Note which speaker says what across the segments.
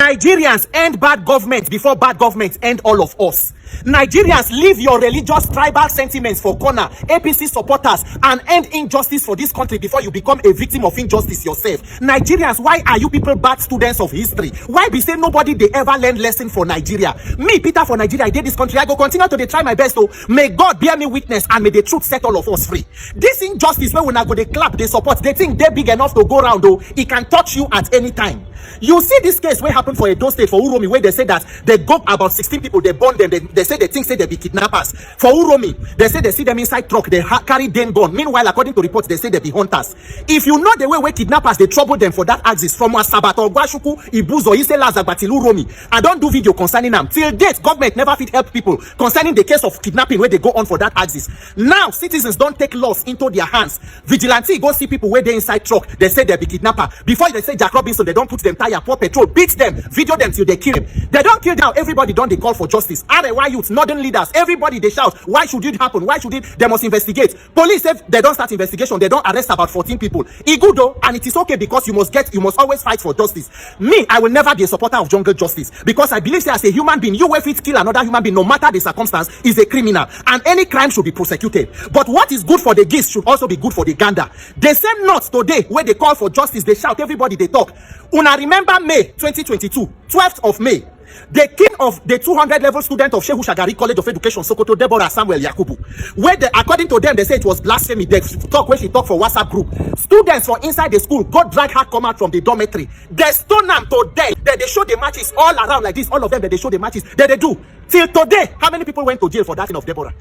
Speaker 1: Nigerians, end bad government before bad government end all of us. Nigerians, leave your religious tribal sentiments for corner, APC supporters, and end injustice for this country before you become a victim of injustice yourself. Nigerians, why are you people bad students of history? Why be say nobody they ever learn lesson for Nigeria? Me, Peter, for Nigeria, I did this country. I go continue to try my best. So may God bear me witness and may the truth set all of us free. This injustice, when we now go they clap, they support, they think they're big enough to go around though. It can touch you at any time. You see this case where happened for Edo State for Uromi, where they say that they go about 16 people, they burn them, they say they think say they be kidnappers. For Uromi, they say they see them inside truck, they carry them gun. Meanwhile, according to reports, they say they be hunters. If you know the way where kidnappers, they trouble them for that axis from Wasabat or Gwashuku, Ibuzo, Isela, Zagbatil, Uromi. I don't do video concerning them. Till date, government never fit help people concerning the case of kidnapping where they go on for that axis. Now, citizens don't take laws into their hands. Vigilante go see people where they inside truck, they say they be kidnapper. Before they say Jack Robinson, they don't put them tire, pour petrol, beat them, video them till they kill them. They don't kill them. Everybody don't they call for justice. RAY youth, northern leaders, everybody they shout, why should it happen? Why should it? They must investigate. Police say they don't start investigation, they don't arrest about 14 people. It good though, and it is okay because you must always fight for justice. Me, I will never be a supporter of jungle justice because I believe say as a human being, you if it kill another human being, no matter the circumstance, is a criminal, and any crime should be prosecuted. But what is good for the geese should also be good for the gander. The same notes today where they call for justice, they shout, everybody they talk. Una remember May 2022, 12th of May, the king of the 200 level student of Shehu Shagari College of Education, Sokoto, Deborah Samuel Yakubu, where according to them, they say it was blasphemy. They talk where she talk for WhatsApp group. Students from inside the school got drag her come out from the dormitory. They stone them to death. They show the matches all around like this. All of them, they show the matches. They do. Till today, how many people went to jail for that thing of Deborah?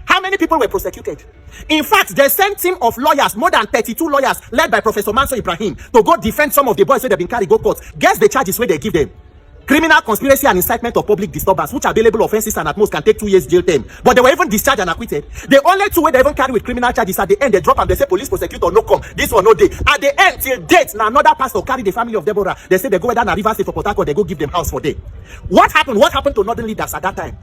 Speaker 1: How many people were prosecuted? In fact, they sent team of lawyers, more than 32 lawyers, led by Professor Manso Ibrahim, to go defend some of the boys who they've been carried go court. Guess the charges where they give them. Criminal conspiracy and incitement of public disturbance, which are bailable offenses and at most can take 2 years jail term. But they were even discharged and acquitted. The only two way they even carry with criminal charges at the end, they drop and they say police prosecutor no come. This one no day. At the end, till date, now another pastor carry the family of Deborah. They say they go down a river state for Port Harcourt, they go give them house for day. What happened? What happened to northern leaders at that time?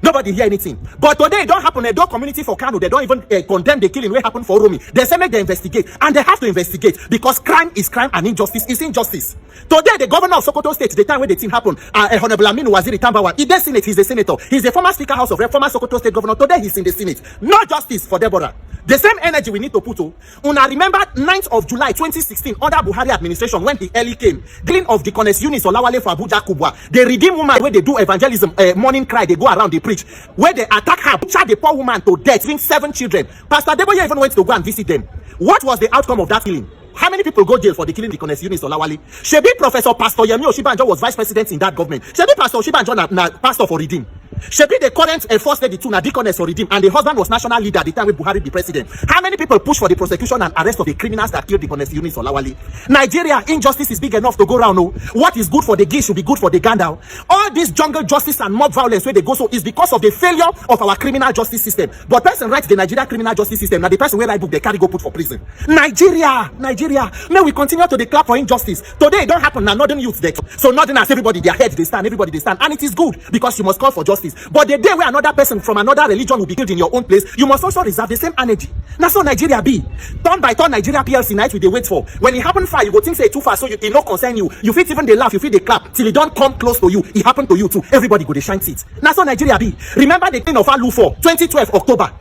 Speaker 1: Nobody hear anything. But today it don't happen. Edo community for Kano, they don't even condemn the killing where happened for Uromi. They say make they investigate, and they have to investigate because crime is crime and injustice is injustice. Today the governor of Sokoto State, the time when the thing happened, Honorable Aminu Waziri Tambawa, he's the Senate, he's a senator, he's a former Speaker House of Rep, former Sokoto State governor. Today he's in the Senate. No justice for Deborah. The same energy we need to put. Una remember 9th of July 2016 under Buhari administration when the early came, killing of Deaconess Eunice Olawale for Abuja Kubwa. They redeem woman where they do evangelism, morning cry, they go around, they preach. Where they attack her, butcher the poor woman to death, even 7 children. Pastor Deborah even went to go and visit them. What was the outcome of that killing? How many people go jail for the killing Deaconess Eunice Olawale? Shebi Professor Pastor Yemi Oshibanjo was vice president in that government. Shebi Pastor Oshibanjo na pastor for Redeem. Shebi the current first lady too na deaconess for Redeem, and the husband was national leader at the time when Buhari be president. How many people push for the prosecution and arrest of the criminals that killed Deaconess Eunice Olawale? Nigeria, injustice is big enough to go around. No, what is good for the geese should be good for the gander. All this jungle justice and mob violence where they go so is because of the failure of our criminal justice system. But person writes the Nigeria criminal justice system. Now the person where I book they carry go put for prison. Nigeria. May we continue to declare for injustice. Today it don't happen now. Northern youth there. So northerners, everybody their heads they stand, everybody they stand, and it is good because you must call for justice. But the day where another person from another religion will be killed in your own place, you must also reserve the same energy. That's how Nigeria be. Turn by turn, Nigeria PLC night we they wait for. When it happen far, you go think say too far, so it not concern you. You feel even they laugh, you feel they clap till it don't come close to you. It happened to you too. Everybody go they shine teeth. That's how Nigeria be. Remember the thing of Alufo 2012 October.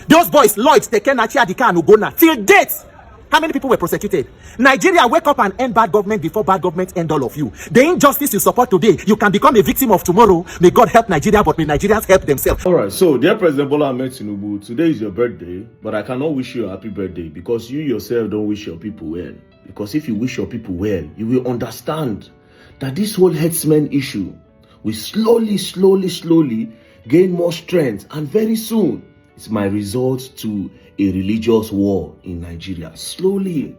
Speaker 1: Those boys, Lloyd, Tekenachi, Adika, and Ugona. Till date, how many people were prosecuted? Nigeria, wake up and end bad government before bad government end all of you. The injustice you support today, you can become a victim of tomorrow. May God help Nigeria, but may Nigerians help themselves.
Speaker 2: All right, so dear President Bola Ahmed Tinubu, today is your birthday, but I cannot wish you a happy birthday because you yourself don't wish your people well. Because if you wish your people well, you will understand that this whole herdsmen issue will slowly gain more strength, and very soon it's my result to a religious war in Nigeria. Slowly,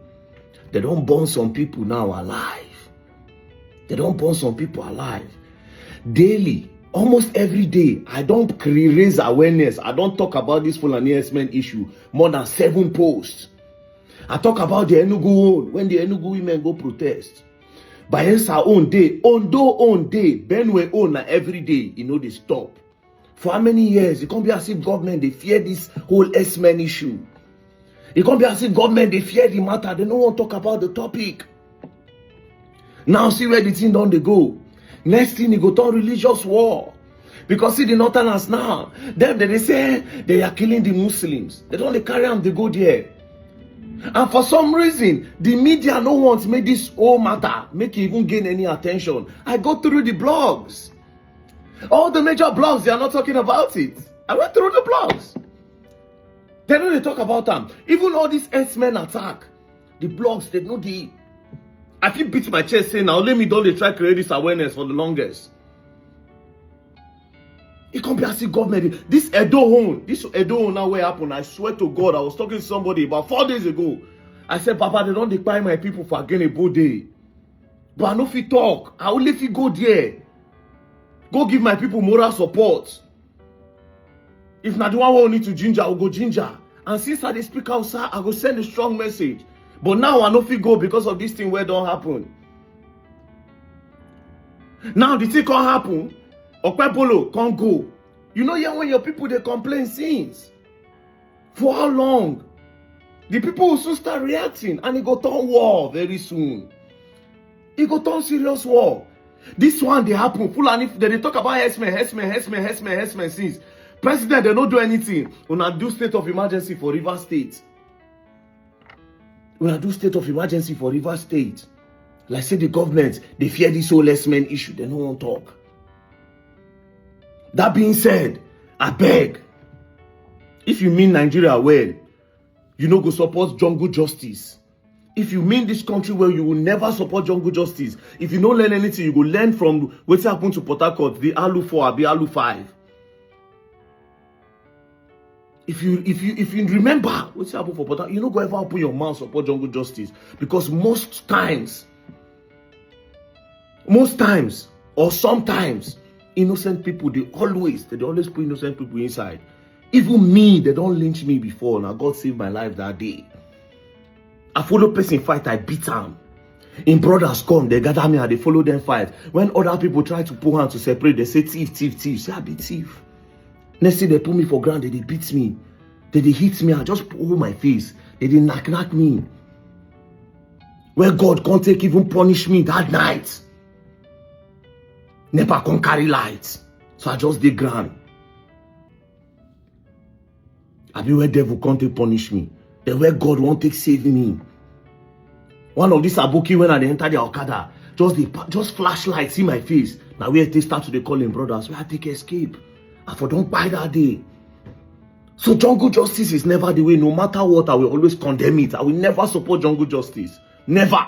Speaker 2: they don't burn some people now alive. They don't burn some people alive. Daily, almost every day, I don't raise awareness. I don't talk about this Fulani herdsmen issue more than 7 posts. I talk about the Enugu when the Enugu women go protest. Bayelsa own day, Ondo own day, Benue own every day, they stop. For how many years? It can't be as if government, they fear this whole S-men issue. It can't be as if government, they fear the matter. They don't want to talk about the topic. Now see where the thing don dey go. Next thing, e go turn religious war. Because see the northerners now, them they say they are killing the Muslims. They don't carry them, they go there. And for some reason, the media no want make this whole matter make it even gain any attention. I go through the blogs. All the major blogs, they are not talking about it. I went through the blogs. They don't talk about them. Even all these S-men attack, the blogs, they know the... I feel beat my chest saying, now let me don't try to create this awareness for the longest. It can't be as if government. This Edo now where happened. I swear to God, I was talking to somebody about 4 days ago. I said, Papa, they don't declare my people for again a good day. But I know if you talk, I only if you go there. Go give my people moral support. If not the one who need to ginger, I will go ginger. And since I speak outside, I will send a strong message. But now I know if you go because of this thing where don't happen. Now the thing can't happen. Okpebolo can't go. You know, when your people they complain since. For how long? The people will soon start reacting and it go turn war very soon. It go turn serious war. This one they happen. Full and if they talk about Hesman since. President, they don't do anything. Una do state of emergency for Rivers State. Una do state of emergency for Rivers State. Like say the government, they fear this whole Hesman issue. They don't want to talk. That being said, I beg, if you mean Nigeria well, you no go support jungle justice. If you mean this country well, you will never support jungle justice. If you don't learn anything, you go learn from what happened to Port Harcourt, the Alu 4, the Alu 5. If you remember what's happened for Port Harcourt, you don't go ever open your mouth support jungle justice. Because most times, or sometimes, innocent people, they always put innocent people inside. Even me, they don't lynch me before. Now God saved my life that day. I follow person fight, I beat them. In brothers come, they gather me and they follow them fight. When other people try to pull hands to separate, they say thief. Say I be thief. Next thing they put me for ground, they beat me. They hit me, I just hold my face. They knock me. Where God can't take even punish me that night. Never can carry light. So I just did ground. I be where devil can't take punish me. Then where God won't take save me. One of these aboki when I enter the Okada, just flashlight see my face. Now where they start to call him brothers, where I take escape. I for don't buy that day. So jungle justice is never the way. No matter what, I will always condemn it. I will never support jungle justice. Never.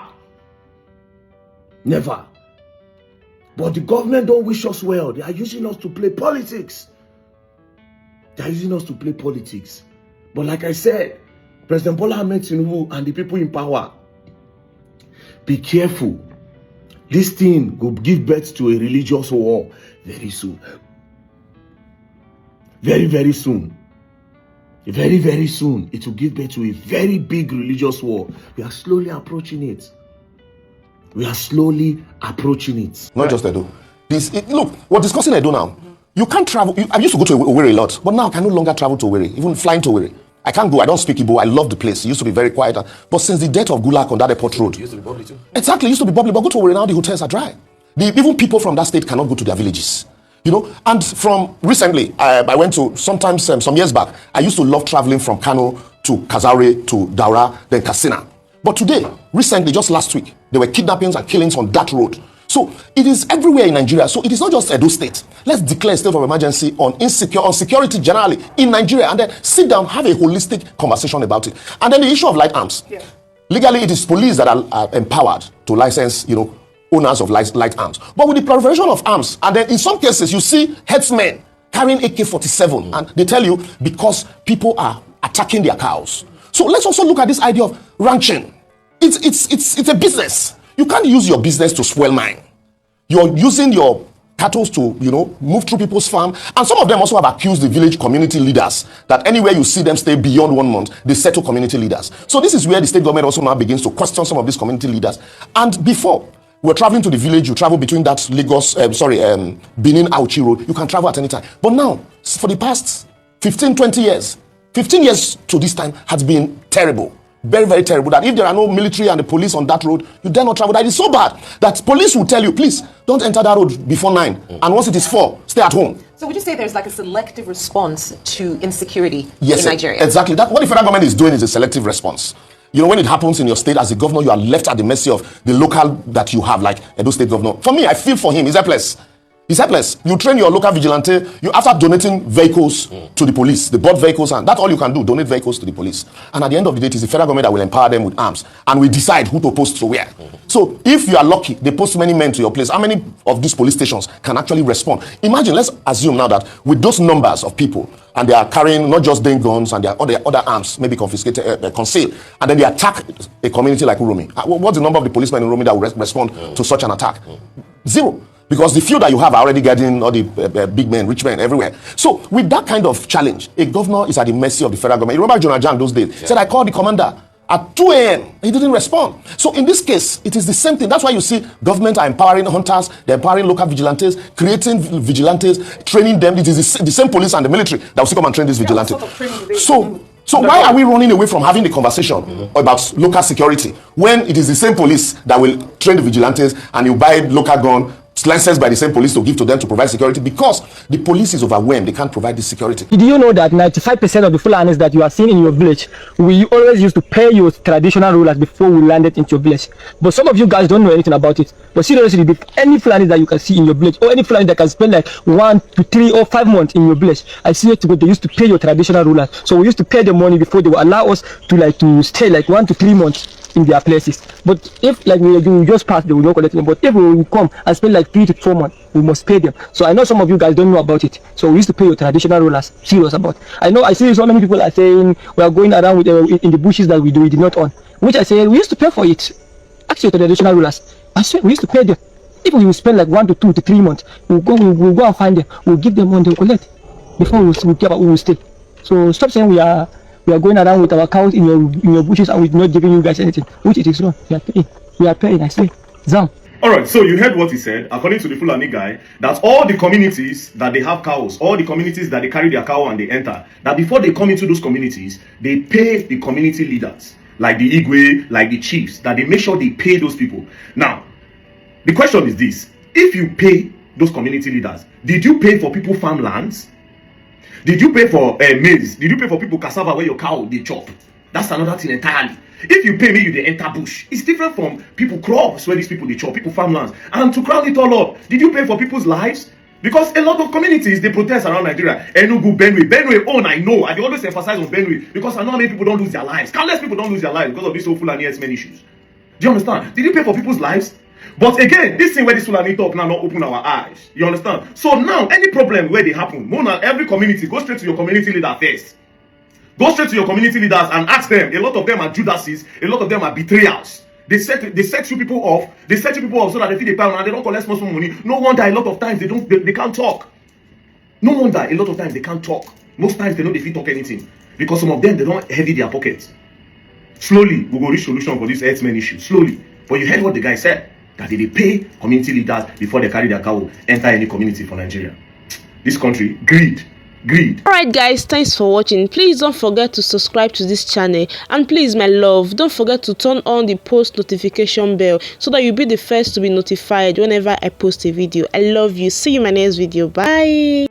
Speaker 2: But the government don't wish us well. They are using us to play politics. But like I said, President Bola Ahmed Tinubu and the people in power, be careful. This thing will give birth to a religious war very soon. Very soon. Very soon. It will give birth to a very big religious war. We are slowly approaching it. Not
Speaker 3: just Edo. Look, we're discussing Edo now. You can't travel. I used to go to Owerri a lot, but now I can no longer travel to Owerri, even flying to Owerri. I can't go. I don't speak Igbo. I love the place. It used to be very quiet. But since the death of Gulak on that airport road. It used to be bubbly too. Exactly. It used to be bubbly. But go to Owerri now, the hotels are dry. Even people from that state cannot go to their villages. You know, and from recently, I went to, sometimes some years back, I used to love traveling from Kano to Kazaure to Daura, then Katsina. But today, recently, just last week, there were kidnappings and killings on that road. So it is everywhere in Nigeria. So it is not just Edo State. Let's declare a state of emergency on security generally in Nigeria, and then sit down, have a holistic conversation about it. And then the issue of light arms. Yeah. Legally, it is police that are empowered to license, owners of light arms. But with the proliferation of arms, and then in some cases, you see headsmen carrying AK-47, and they tell you because people are attacking their cows. So let's also look at this idea of ranching. It's a business. You can't use your business to spoil mine. You're using your cattle to, move through people's farm. And some of them also have accused the village community leaders that anywhere you see them stay beyond 1 month, they settle community leaders. So this is where the state government also now begins to question some of these community leaders. And before, we're traveling to the village, you travel between that Benin Auchi road, you can travel at any time. But now, for the past 15 years to this time has been terrible. Very, very terrible. That if there are no military and the police on that road, you dare not travel. That is so bad that police will tell you, please don't enter that road before 9. And once it is 4, stay at home.
Speaker 4: So would you say there's like a selective response to insecurity
Speaker 3: in
Speaker 4: Nigeria?
Speaker 3: Exactly. That's what the federal government is doing, is a selective response. You know, when it happens in your state as a governor, you are left at the mercy of the local that you have, like Edo State governor. For me, I feel for him. He's helpless. He's helpless. You train your local vigilante. You, after donating vehicles to the police, they bought vehicles, and that's all you can do, donate vehicles to the police. And at the end of the day, it is the federal government that will empower them with arms, and we decide who to post to where. So if you are lucky, they post many men to your place. How many of these police stations can actually respond? Imagine, let's assume now that with those numbers of people, and they are carrying not just their guns and their other arms, maybe confiscated, concealed, and then they attack a community like Uromi. What's the number of the policemen in Uromi that will respond to such an attack? 0. Because the few that you have are already getting all the big men, rich men everywhere. So with that kind of challenge, a governor is at the mercy of the federal government. You remember Jonah Jan those days? Said, I called the commander at 2 a.m. He didn't respond. So in this case, it is the same thing. That's why you see government are empowering hunters, they're empowering local vigilantes, creating vigilantes, training them. It is the same police and the military that will still come and train these vigilantes. So why are we running away from having the conversation about local security when it is the same police that will train the vigilantes and you buy local gun, licensed by the same police to give to them to provide security, because the police is overwhelmed. They can't provide this security.
Speaker 5: Did you know that 95% of the Fulanis that you are seeing in your village, we always used to pay your traditional rulers before we landed into your village? But some of you guys don't know anything about it. But seriously, any Fulani that you can see in your village, or any Fulani that can spend like 1 to 3 or 5 months in your village, I see it, they used to pay your traditional rulers. So we used to pay the money before they would allow us to stay like 1 to 3 months in their places. But if like we just pass, they will not collect them. But if we will come and spend like 3 to 4 months, we must pay them. So I know some of you guys don't know about it. So we used to pay your traditional rulers. Serious about. I see so many people are saying we are going around with in the bushes that we did not own. Which I say we used to pay for it. Actually, traditional rulers, I swear we used to pay them. If we will spend like 1 to 2 to 3 months, we'll go and find them. We'll give them money to collect before we will stay. So stop saying we are going around with our cows in your bushes and we're not giving you guys anything, which it is wrong. We are paying, I say. Zam.
Speaker 2: Alright, so you heard what he said. According to the Fulani guy, that all the communities that they have cows, all the communities that they carry their cow and they enter, that before they come into those communities, they pay the community leaders, like the Igwe, like the chiefs, that they make sure they pay those people. Now, the question is this: if you pay those community leaders, did you pay for people farmlands? Did you pay for maize? Did you pay for people cassava where your cow they chop? That's another thing entirely. If you pay me, you they enter bush. It's different from people crops where these people they chop, people farmlands. And to crown it all up, did you pay for people's lives? Because a lot of communities they protest around Nigeria. Enugu, Benue own, I know. I always emphasize on Benue because I know how many people don't lose their lives. Countless people don't lose their lives because of this whole Fulani men issues. Do you understand? Did you pay for people's lives? But again, this thing where this Fulani talk now not open our eyes. You understand? So now, any problem where they happen, Mona, every community, go straight to your community leader first. Go straight to your community leaders and ask them. A lot of them are Judases. A lot of them are betrayals. They set you people off. They set you people off so that they feel they pay and they don't collect small money. No wonder a lot of times they can't talk. No wonder a lot of times they can't talk. Most times they know they feel talk anything because some of them they don't heavy their pockets. Slowly we will reach solution for this herdsmen issue. Slowly, but you heard what the guy said, that they pay community leaders before they carry their cow enter any community for Nigeria. This country, greed.
Speaker 6: Alright guys, thanks for watching. Please don't forget to subscribe to this channel, and please my love, don't forget to turn on the post notification bell so that you'll be the first to be notified whenever I post a video. I love you. See you in my next video. Bye.